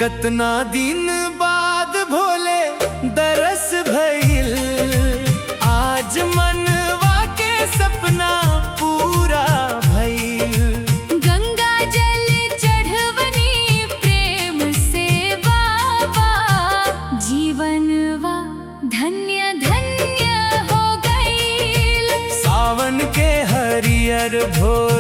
कतना दिन बाद भोले दरस भइल, आज मनवा के सपना पूरा भइल। गंगा जल चढ़वनी प्रेम से बाबा, जीवनवा धन्य धन्य हो गइल। सावन के हरियर भोर